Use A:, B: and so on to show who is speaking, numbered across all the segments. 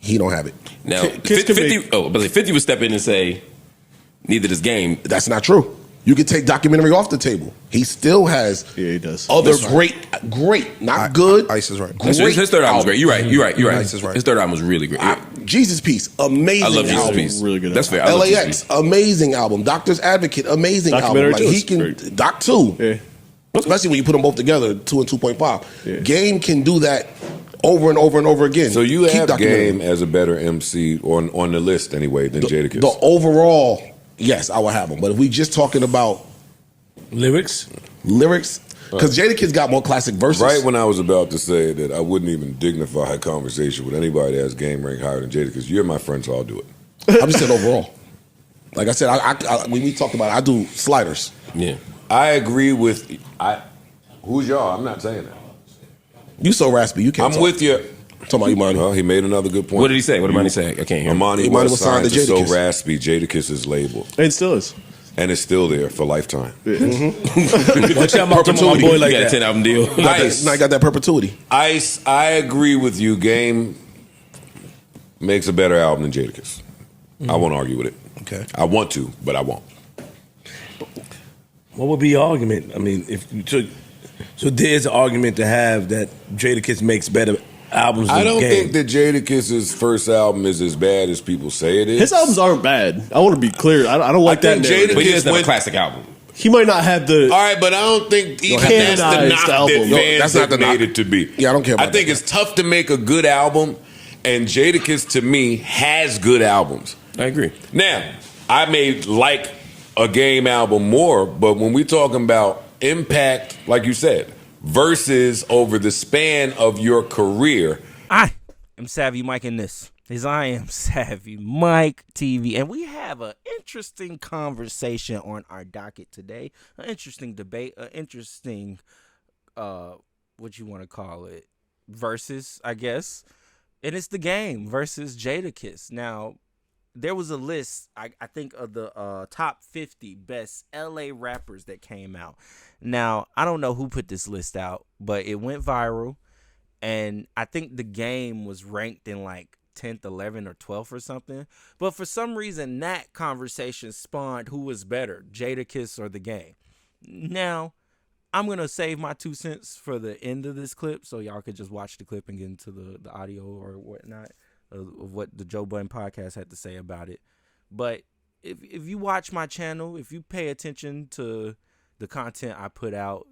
A: He don't have it.
B: Now, 50 would step in and say, neither does Game.
A: That's not true. You could take documentary off the table. He still has
C: he does.
A: other great, not good.
D: Ice is right.
B: His third album was great. You're right.
D: Ice is right.
B: His third album was really great.
A: Jesus Piece, amazing
B: I love Jesus
A: album.
B: Piece.
C: Really good.
B: That's fair.
A: LAX, amazing album. Doctor's Advocate, amazing
C: Documentary
A: album. Like, he can
C: great.
A: Doc 2.
C: Yeah.
A: Especially when you put them both together, 2 and 2.5.
C: Yeah.
A: Game can do that over and over and over again.
E: So you have Game as a better MC on the list anyway than Jadakiss.
A: The overall, yes, I would have him. But if we just talking about
F: lyrics,
A: because Jadakiss got more classic verses.
E: Right when I was about to say that I wouldn't even dignify a conversation with anybody that has Game ranked higher than Jadakiss. You're my friend, so I'll do it.
A: I'm just saying overall. Like I said, I when we talked about it, I do sliders.
B: Yeah.
E: I agree with who's y'all? I'm not saying that.
A: You so raspy, you can't
E: I'm
A: talk.
E: with you.
A: Talking about Imani.
E: Well, he made another good point.
B: What did he say? What did Imani say? I can't hear him.
E: Imani was signed to So Raspy, Jadakiss's label.
C: And still is.
E: And it's still there for lifetime.
F: Watch out, my boy like
B: got
F: that.
B: a 10 album deal.
E: Ice.
A: I got that perpetuity.
E: Ice, I agree with you. Game makes a better album than Jadakiss. I won't argue with it.
D: Okay.
E: I want to, but I won't.
F: What would be your argument? I mean, if you took, so there's an argument to have that Jadakiss makes better albums than
E: I don't
F: Game.
E: think that Jadakiss's first album is as bad as people say it is.
C: His albums aren't bad. I want to be clear. I don't like that.
E: Jadakiss
B: But he doesn't have a classic album.
C: He might not have the.
E: All right, but I don't think even
C: canonized
E: that's the knock
C: album.
E: that fans
A: that's not
E: have
A: the knock.
E: made it to be.
A: Yeah, I don't care about
E: I think
A: that.
E: it's tough to make a good album, and Jadakiss, to me, has good albums.
B: I agree.
E: Now, I may like a Game album more, but when we're talking about impact, like you said, versus over the span of your career.
G: I am Savvy Mike in this. Is I am Savvy Mike TV, and we have an interesting conversation on our docket today. An interesting debate, an interesting, what you want to call it, versus, I guess. And it's the Game versus Jadakiss. Now, there was a list, I think, of the top 50 best LA rappers that came out. Now, I don't know who put this list out, but it went viral. And I think the Game was ranked in like 10th, 11th, or 12th or something. But for some reason, that conversation spawned who was better, Jadakiss or the Game. Now, I'm going to save my 2 cents for the end of this clip so y'all could just watch the clip and get into the audio or whatnot of what the Joe Budden podcast had to say about it. But if you watch my channel, if you pay attention to the content I put out,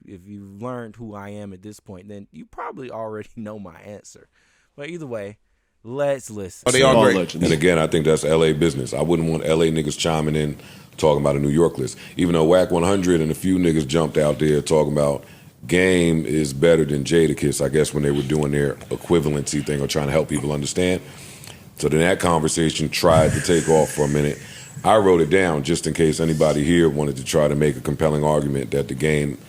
G: if you've learned who I am at this point, then you probably already know my answer. But either way, let's listen.
E: Oh, they are great. And again, I think that's LA business. I wouldn't want LA niggas chiming in talking about a New York list. Even though Whack 100 and a few niggas jumped out there talking about Game is better than Jadakiss, I guess when they were doing their equivalency thing or trying to help people understand. So then that conversation tried to take off for a minute. I wrote it down just in case anybody here wanted to try to make a compelling argument that the Game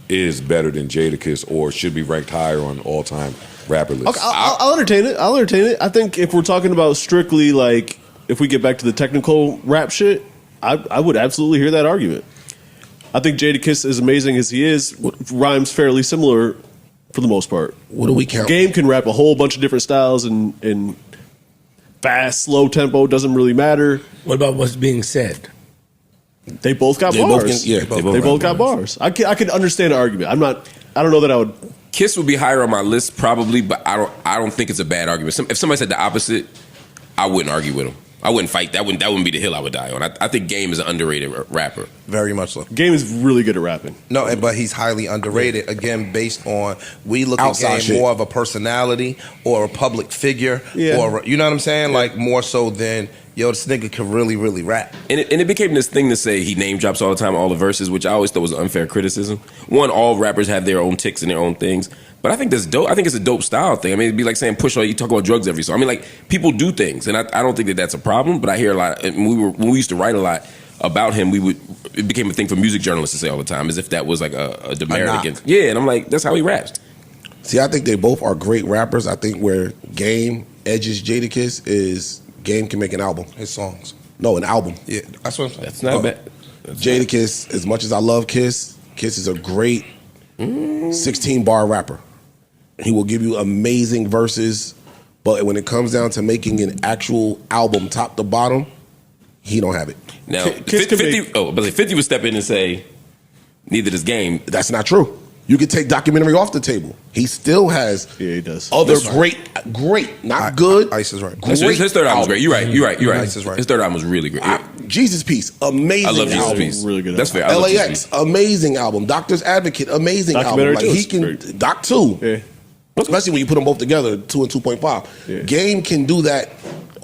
E: is better than Jadakiss or should be ranked higher on all-time rapper lists.
C: Okay, I'll entertain it. I'll entertain it. I think if we're talking about strictly, like, if we get back to the technical rap shit, I would absolutely hear that argument. I think Jadakiss, as amazing as he is, rhymes fairly similar for the most part.
A: What do we count?
C: Game can rap a whole bunch of different styles and fast, slow tempo, doesn't really matter.
F: What about what's being said?
C: They both got bars. They both got bars. I could understand the argument. I don't know that I would.
B: Kiss would be higher on my list probably, but I don't think it's a bad argument. If somebody said the opposite, I wouldn't argue with him. I wouldn't fight. That wouldn't be the hill I would die on. I think Game is an underrated rapper.
D: Very much so.
C: Game is really good at rapping.
D: No, but he's highly underrated. Again, based on we look at Game more of a personality or a public figure, or you know what I'm saying, like more so than this nigga can really, really rap.
B: And it became this thing to say he name drops all the time, all the verses, which I always thought was an unfair criticism. One, all rappers have their own ticks and their own things. But I think that's dope. I think it's a dope style thing. I mean, it'd be like saying push on you talk about drugs every song. I mean, like, people do things, and I don't think that that's a problem. But I hear a lot. And when we used to write a lot about him, it became a thing for music journalists to say all the time, as if that was like a demerit against. Yeah, and I'm like, that's how he raps.
A: See, I think they both are great rappers. I think where Game edges Jadakiss is Game can make an album.
D: His songs.
A: No, an album.
D: Yeah, that's what I'm saying.
B: That's not bad.
A: Jadakiss, as much as I love Kiss is a great 16-bar rapper. He will give you amazing verses But when it comes down to making an actual album top to bottom, he don't have it.
B: Now, 50 would step in and say, neither does Game.
A: That's not true. You could take documentary off the table. He still has
C: he does.
A: other great, not good.
D: Ice is right.
B: His third album was great. You're right.
D: Ice is right.
B: His third album was really great.
A: Jesus Piece, amazing
B: I love Jesus
A: album.
B: Piece.
C: Really good
B: That's
C: album.
B: fair. I love
A: LAX, amazing album. Doctor's Advocate, amazing album.
C: Documentary
A: Like
C: too
A: he
C: is
A: can
C: great.
A: Doc 2.
C: Yeah.
A: Especially when you put them both together, 2 and 2.5.
C: Yeah.
A: Game can do that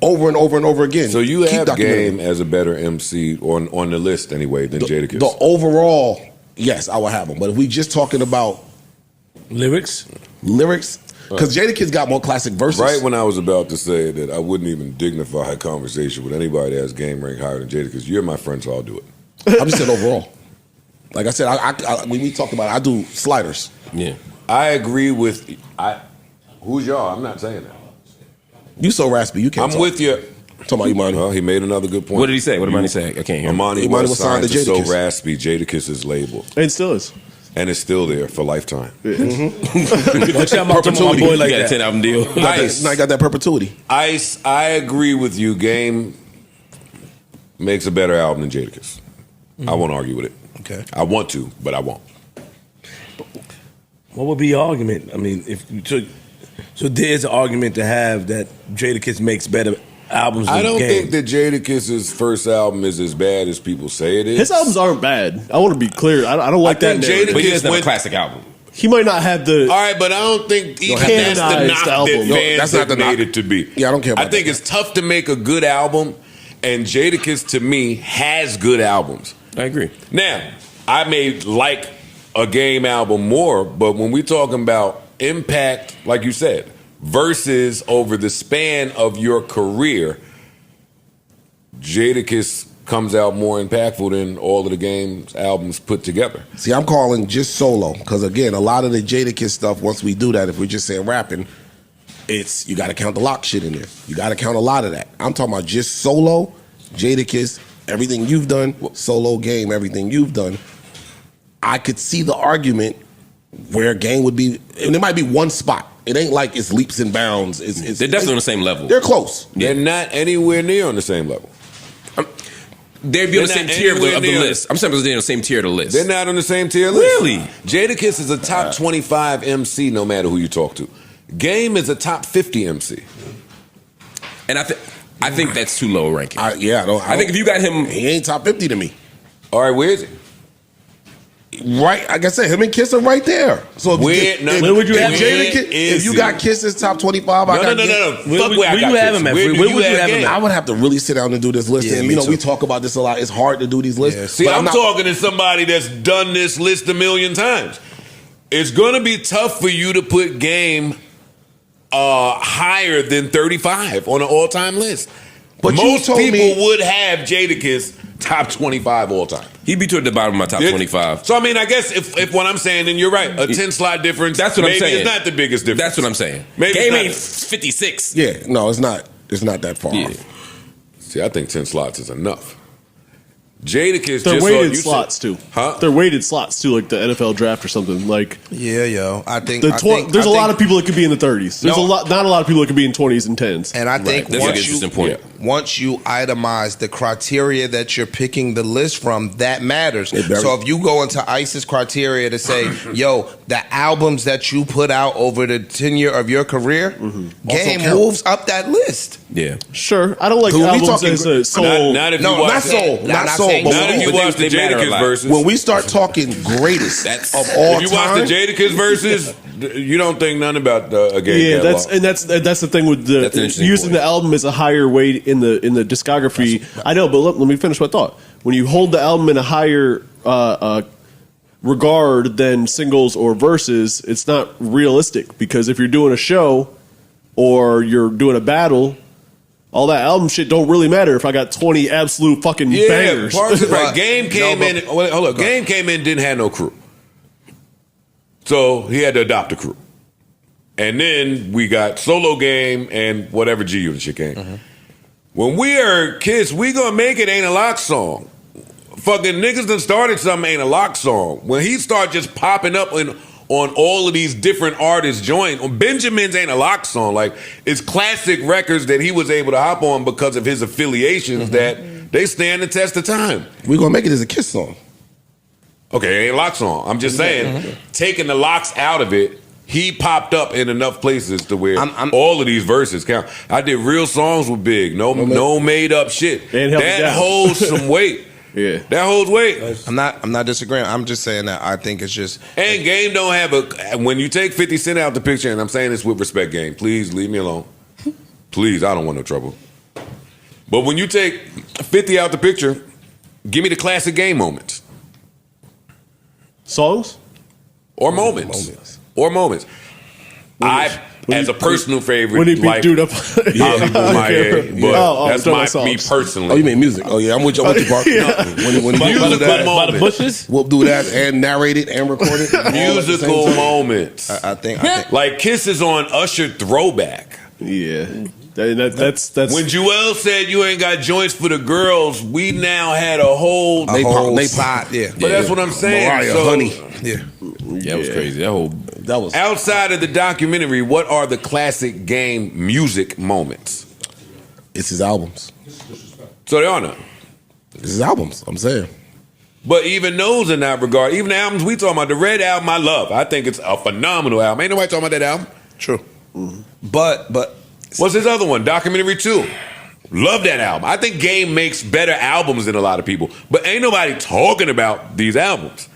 A: over and over and over again.
E: So you
A: Keep
E: have
A: documentary.
E: Game as a better MC on the list anyway than Jadakiss.
A: The overall, yes, I will have him. But if we just talking about
F: Lyrics?
A: because Jadakiss got more classic verses.
E: Right when I was about to say that I wouldn't even dignify a conversation with anybody that has Game ranked higher than Jadakiss. You're my friend, so I'll do it.
A: I'm just saying overall. Like I said, I when we talk about it, I do sliders.
B: Yeah.
E: I agree with. Who's y'all? I'm not saying that.
A: You so raspy, you can't
E: I'm
A: talk.
E: with you.
A: Talking about Imani.
E: Well, he made another good point.
B: What did he say? What did Imani say? I can't hear him.
E: Imani was signed to So Raspy, Jadakiss's label.
C: And still is.
E: And it's still there for lifetime.
F: Watch out, my boy like
B: He got a
F: that.
B: 10 album deal.
E: Ice.
A: Now I got that perpetuity.
E: Ice, I agree with you. Game makes a better album than Jadakiss. I won't argue with it.
D: Okay.
E: I want to, but I won't.
F: What would be your argument? I mean, if you took, so there's an argument to have that Jadakiss makes better albums than
E: I don't
F: Game.
E: think that Jadakiss's first album is as bad as people say it is.
C: His albums aren't bad. I want to be clear. I don't like that
E: think
C: narrative.
B: But he doesn't have a
E: went-
B: classic album.
C: He might not have the.
E: All right, but I don't think even
C: have
E: that's the
C: canonized
E: knock
C: album.
E: that
C: No,
E: fans
A: that's not
E: have
A: the
E: made
A: knock.
E: it to be.
A: Yeah, I don't care about
E: I think
A: that.
E: it's tough to make a good album, and Jadakiss, to me, has good albums.
B: I agree.
E: Now, I may like a Game album more, but when we're talking about impact, like you said, versus over the span of your career, Jadakiss comes out more impactful than all of the Game's albums put together.
A: See, I'm calling just solo because again, a lot of the Jadakiss stuff. Once we do that, if we're just saying rapping, it's you got to count the lock shit in there. You got to count a lot of that. I'm talking about just solo, Jadakiss, everything you've done, solo Game, everything you've done. I could see the argument where Game would be, and it might be one spot. It ain't like it's leaps and bounds.
B: They're definitely on the same level.
A: They're close.
E: They're not anywhere near on the same level.
B: They'd be on the
E: They're
B: same
E: not
B: tier of the
E: anywhere near.
B: list. I'm saying they're on the same tier of the list.
E: They're not on the same tier list.
B: Really?
E: Jadakiss is a top 25 MC no matter who you talk to. Game is a top 50 MC.
B: And I think that's too low a ranking.
A: I
B: think if you got him,
A: he ain't top 50 to me.
E: All right, where is he?
A: Right, like I said, him and Kiss are right there. So if
F: where would you have him?
A: If you got Kiss's top 25, I got
E: No.
F: Where you have him at? Where would you have him at?
A: I would have to really sit down and do this list.
D: Yeah,
A: And
D: me
A: we
D: too.
A: talk about this a lot. It's hard to do these lists.
D: Yeah.
E: See,
A: but
E: I'm
A: not-
E: talking to somebody that's done this list a million times. It's going to be tough for you to put Game higher than 35 on an all-time list.
A: But you
E: most
A: told
E: people
A: me-
E: would have Jadakiss top 25 all time.
B: he'd be toward the bottom of my top 25.
E: So I mean, I guess if what I'm saying, then you're right. A 10 slot difference.
B: That's what I'm
E: maybe
B: saying.
E: it's not the biggest difference.
B: That's what I'm saying.
E: Maybe
B: Game
E: it's
B: ain't
E: not.
B: 56.
A: Yeah, no, it's not. It's not that far
B: Yeah.
A: off.
E: See, I think 10 slots is enough. Jadakiss
C: They're
E: just
C: weighted
E: said,
C: slots too.
E: Huh?
C: They're weighted slots too, like the NFL draft or something. Like
D: Yeah, yo. I think
C: there's a lot of people that could be in the 30s. There's
D: No.
C: not a lot of people that could be in 20s and 10s.
D: And I think
B: That's an interesting point.
D: once you itemize the criteria that you're picking the list from, that matters.
A: very-
D: So if you go into ICE's criteria to say, yo, the albums that you put out over the tenure of your career, Game
A: count.
D: moves up that list.
B: Yeah.
C: Sure, I don't like
A: But when we
C: albums
A: talking-
C: as a soul.
E: Not if
D: No,
E: you watch
A: Not soul,
D: I'm
A: not
D: not
A: soul.
D: saying
A: But
D: soul.
E: Not if you
B: But
E: watch the
B: they matter a
E: Jadakiss
B: lot.
E: verses.
A: when we start talking greatest
B: That's-
A: of all
E: If you watch
A: time,
E: the Jadakiss verses, you don't think nothing about a Game
C: Yeah,
E: catalog.
C: that's the thing with
B: That's an
C: the
B: interesting
C: using
B: point.
C: the album as a higher weight in the discography. I know, but let me finish my thought. When you hold the album in a higher regard than singles or verses, it's not realistic because if you're doing a show or you're doing a battle, all that album shit don't really matter if I got 20 absolute fucking
E: Yeah,
C: bangers.
E: parts of
D: But-
E: it. Game came
D: No,
E: in.
D: but-
E: Hold up. Game came in, didn't have no crew, so he had to adopt a crew. And then we got solo Game and whatever G Unit shit came. When we are kids, we gonna make it ain't a lock song. Fucking niggas done started something ain't a lock song. When he start just popping up in on all of these different artists joint. Benjamin's ain't a lock song. Like, it's classic records that he was able to hop on because of his affiliations that they stand the test of time.
A: We're going to make it as a Kiss song.
E: Okay, it ain't a lock song. I'm just saying, taking the locks out of it, he popped up in enough places to where all of these verses count. I did real songs with Big, no made up shit. That holds some weight.
C: Yeah,
E: that holds weight.
D: I'm not disagreeing. I'm just saying that I think it's just.
E: And Game don't have a. When you take 50 Cent out the picture, and I'm saying this with respect, Game, please leave me alone. Please, I don't want no trouble. But when you take 50 out the picture, give me the classic Game moments.
C: Songs?
E: Or moments. Or moments. As a personal favorite,
C: when he beat
E: like
C: dude up,
E: Hollywood but that's me personally.
A: Oh, you mean music? Oh yeah, I'm with you, Park. When he
E: musical
F: by the bushes,
A: we'll do that and narrate it and record it.
E: Musical moments.
D: I think
E: like Kiss is on Usher throwback.
C: Yeah. That's
E: when Joel said you ain't got joints for the girls. We now had a whole
D: side, yeah.
E: But that's what I'm saying.
A: Mariah,
E: so,
A: Honey,
B: that was crazy. That was
E: outside of the documentary. What are the classic Game music moments?
A: It's his albums.
E: So they are not.
A: It's his albums. I'm saying.
E: But even those in that regard, even the albums we talking about, the Red album, I love. I think it's a phenomenal album. Ain't nobody talking about that album.
D: True. Mm-hmm. But.
E: What's his other one? Documentary 2. Love that album. I think Game makes better albums than a lot of people. But ain't nobody talking about these albums.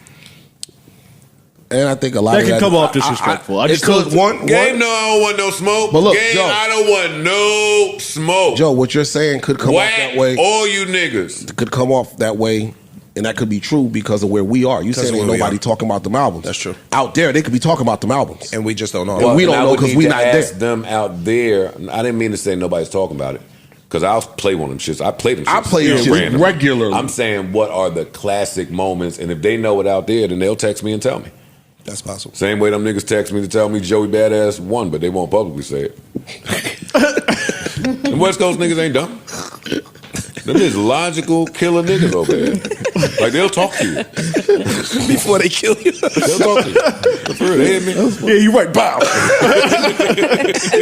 A: And I think a lot
C: that
A: of
C: can come off disrespectful. I just
A: Game,
E: I don't want no smoke.
A: But look,
E: Game,
A: Joe,
E: I don't want no smoke.
A: Joe, what you're saying could come off that way.
E: All you niggas.
A: Could come off that way. And that could be true because of where we are. You said ain't nobody talking about them albums.
D: That's true.
A: Out there, they could be talking about them albums.
D: And we just don't know.
A: And we don't know because we not there.
E: Them out there. I didn't mean to say nobody's talking about it. Because I'll play one of them shits. I play them shits.
A: I play them shits regularly.
E: I'm saying what are the classic moments. And if they know it out there, then they'll text me and tell me.
D: That's possible.
E: Same way them niggas text me to tell me Joey Badass won, but they won't publicly say it. The West Coast niggas ain't dumb. Them is logical killer niggas over there. Like, they'll talk to you.
D: Before they kill you.
E: They'll talk to you. For real, they hit me.
C: Yeah, you right, bow.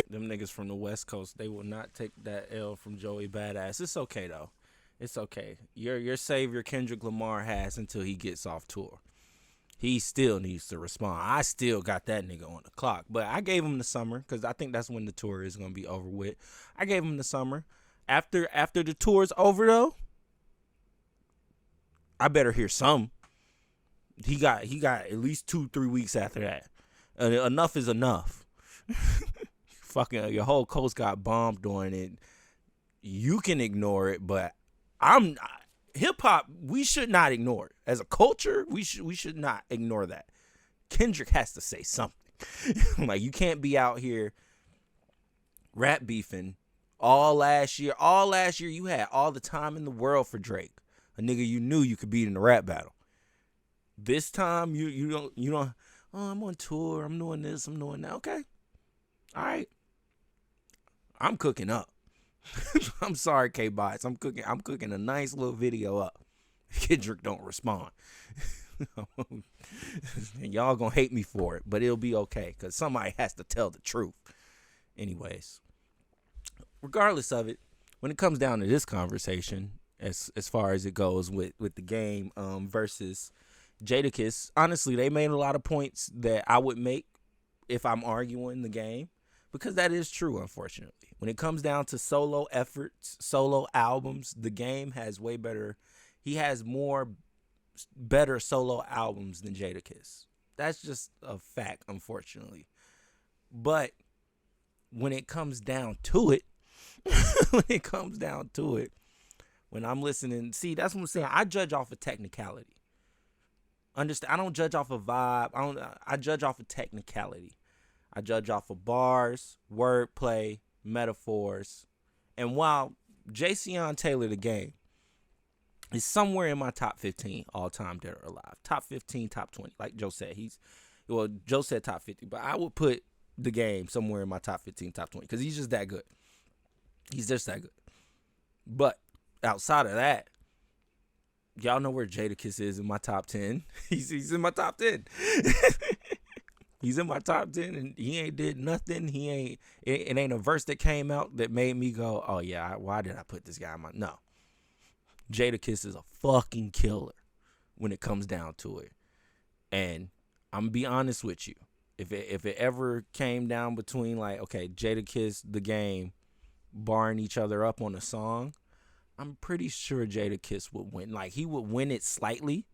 G: Them niggas from the West Coast, they will not take that L from Joey Badass. It's okay, though. It's okay. Your savior, Kendrick Lamar, has until he gets off tour. He still needs to respond. I still got that nigga on the clock. But I gave him the summer because I think that's when the tour is going to be over with. I gave him the summer. After the tour's over, though, I better hear some. He got at least 2-3 weeks after that. Enough is enough. Fucking your whole coast got bombed during it. You can ignore it, but hip hop. We should not ignore it as a culture. We should not ignore that. Kendrick has to say something. Like, you can't be out here rap beefing. All last year, you had all the time in the world for Drake, a nigga you knew you could beat in a rap battle. This time, you don't. Oh, I'm on tour. I'm doing this. I'm doing that. Okay, all right. I'm cooking up. I'm sorry, K-Bots. I'm cooking a nice little video up. Kendrick don't respond. And y'all gonna hate me for it, but it'll be okay because somebody has to tell the truth. Anyways. Regardless of it, when it comes down to this conversation, as far as it goes with the Game versus Jadakiss, honestly, they made a lot of points that I would make if I'm arguing the Game, because that is true, unfortunately. When it comes down to solo efforts, solo albums, the Game has way better. He has more better solo albums than Jadakiss. That's just a fact, unfortunately. But when it comes down to it, when I'm listening, see, that's what I'm saying. I judge off of technicality. Understand? I don't judge off of vibe. I judge off of technicality. I judge off of bars, wordplay, metaphors. And while Jayceon Taylor, the Game, is somewhere in my top 15 all-time dead or alive. Top 15, top 20. Like Joe said, Joe said top 50, but I would put the Game somewhere in my top 15, top 20, because he's just that good. He's just that good. But outside of that, y'all know where Jadakiss is in my top 10. He's in my top 10. He's in my top 10 and he ain't did nothing. It ain't a verse that came out that made me go, oh yeah, why did I put this guy in my, no. Jadakiss is a fucking killer when it comes down to it. And I'm gonna be honest with you. If it ever came down between like, okay, Jadakiss, The Game, barring each other up on a song, I'm pretty sure Jadakiss would win. Like, he would win it slightly,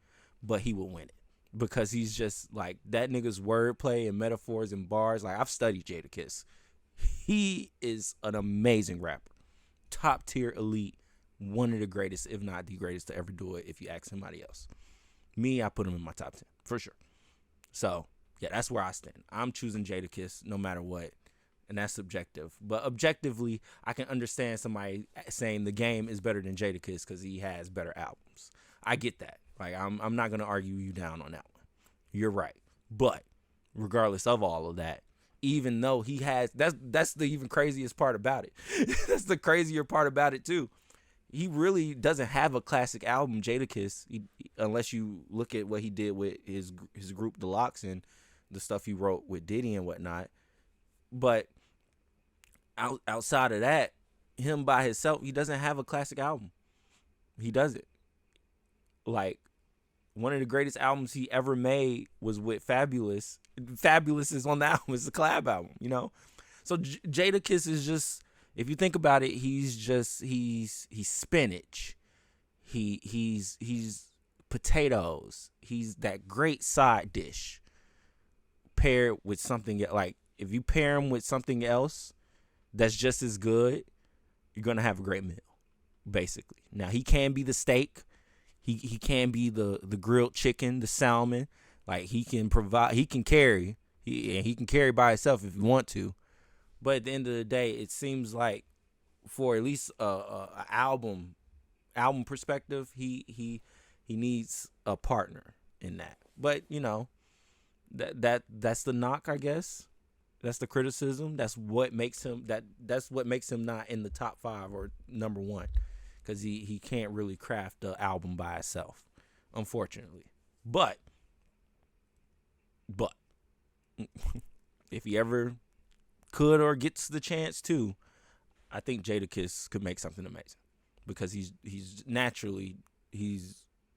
G: but he would win it. Because he's just like, that nigga's wordplay and metaphors and bars. Like, I've studied Jadakiss. He is an amazing rapper. Top tier elite. One of the greatest, if not the greatest to ever do it if you ask somebody else. Me, I put him in my top 10, for sure. So, yeah, that's where I stand. I'm choosing Jadakiss no matter what. And that's subjective. But objectively, I can understand somebody saying The Game is better than Jadakiss because he has better albums. I get that. Like, I'm not going to argue you down on that one. You're right. But regardless of all of that, even though he has, that's the even craziest part about it. That's the crazier part about it, too. He really doesn't have a classic album, Jadakiss, unless you look at what he did with his group, The Lox, and the stuff he wrote with Diddy and whatnot. But outside of that, him by himself, he doesn't have a classic album. He doesn't. Like, one of the greatest albums he ever made was with Fabulous. Fabulous is on the album. It's a collab album, you know? So Jadakiss is just, if you think about it, he's spinach. He's potatoes. He's that great side dish paired with something like, if you pair him with something else that's just as good, you're going to have a great meal, basically. Now, he can be the steak. He can be the grilled chicken, the salmon. Like, he can provide, he can carry. He can carry by himself if you want to. But at the end of the day, it seems like for at least a album perspective, he needs a partner in that. But, you know, that's the knock, I guess. That's the criticism. That's what makes him that's what makes him not in the top 5 or number 1, because he can't really craft the album by himself, unfortunately. But if he ever could or gets the chance to, I think Jadakiss could make something amazing, because he's naturally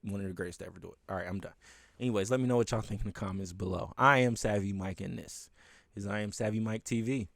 G: one of the greatest to ever do it. All right, I'm done. Anyways, let me know what y'all think in the comments below. I am Savvy Mike, and this is I Am Savvy Mike TV.